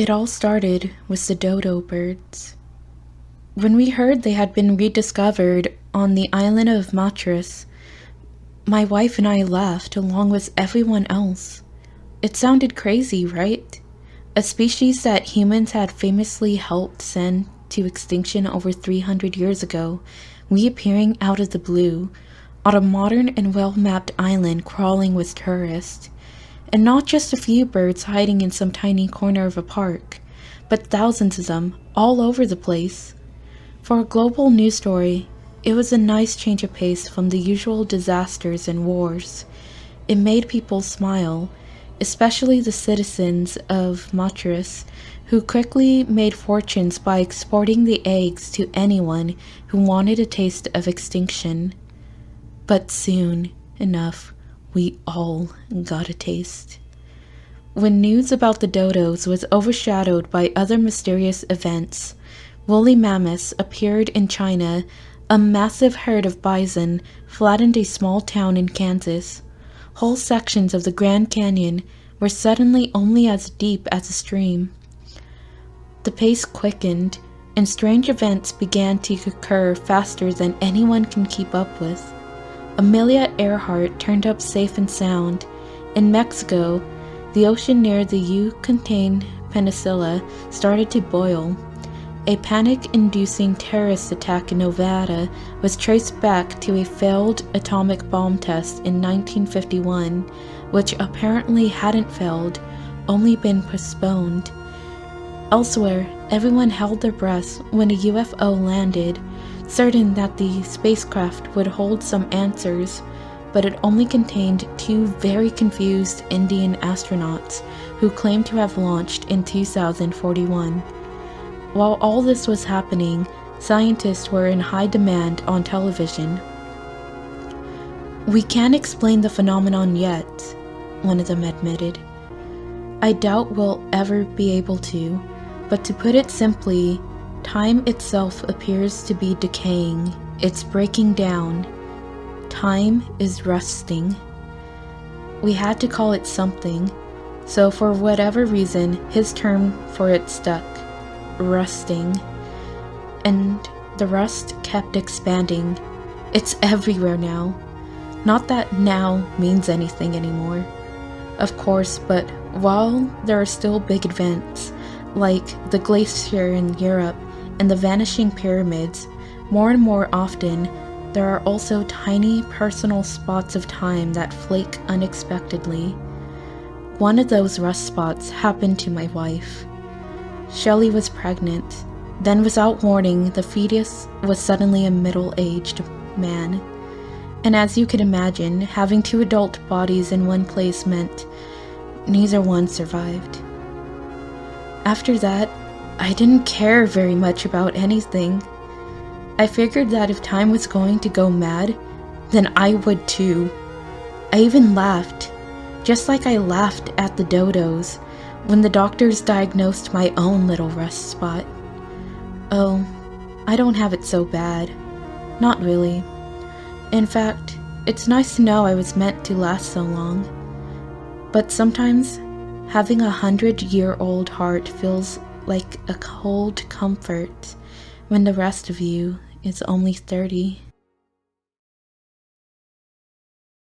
It all started with the dodo birds. When we heard they had been rediscovered on the island of Matras, my wife and I laughed along with everyone else. It sounded crazy, right? A species that humans had famously helped send to extinction over 300 years ago, reappearing out of the blue on a modern and well-mapped island crawling with tourists. And not just a few birds hiding in some tiny corner of a park, but thousands of them all over the place. For a global news story, it was a nice change of pace from the usual disasters and wars. It made people smile, especially the citizens of Matras, who quickly made fortunes by exporting the eggs to anyone who wanted a taste of extinction. But soon enough, we all got a taste. When news about the dodos was overshadowed by other mysterious events, woolly mammoths appeared in China, a massive herd of bison flattened a small town in Kansas. Whole sections of the Grand Canyon were suddenly only as deep as a stream. The pace quickened, and strange events began to occur faster than anyone can keep up with. Amelia Earhart turned up safe and sound. In Mexico, the ocean near the Yucatan Peninsula started to boil. A panic-inducing terrorist attack in Nevada was traced back to a failed atomic bomb test in 1951, which apparently hadn't failed, only been postponed. Elsewhere, everyone held their breaths when a UFO landed, certain that the spacecraft would hold some answers, but it only contained two very confused Indian astronauts who claimed to have launched in 2041. While all this was happening, scientists were in high demand on television. "We can't explain the phenomenon yet," one of them admitted. "I doubt we'll ever be able to, but to put it simply, time itself appears to be decaying. It's breaking down. Time is rusting." We had to call it something, so for whatever reason, his term for it stuck. Rusting. And the rust kept expanding. It's everywhere now. Not that now means anything anymore, of course, but while there are still big events, like the glacier in Europe and the vanishing pyramids, more and more often, there are also tiny personal spots of time that flake unexpectedly. One of those rust spots happened to my wife. Shelley was pregnant. Then, without warning, the fetus was suddenly a middle-aged man. And as you could imagine, having two adult bodies in one place meant neither one survived. After that, I didn't care very much about anything. I figured that if time was going to go mad, then I would too. I even laughed, just like I laughed at the dodos when the doctors diagnosed my own little rust spot. Oh, I don't have it so bad. Not really. In fact, it's nice to know I was meant to last so long. But sometimes, having a 100-year-old heart feels like a cold comfort when the rest of you is only 30.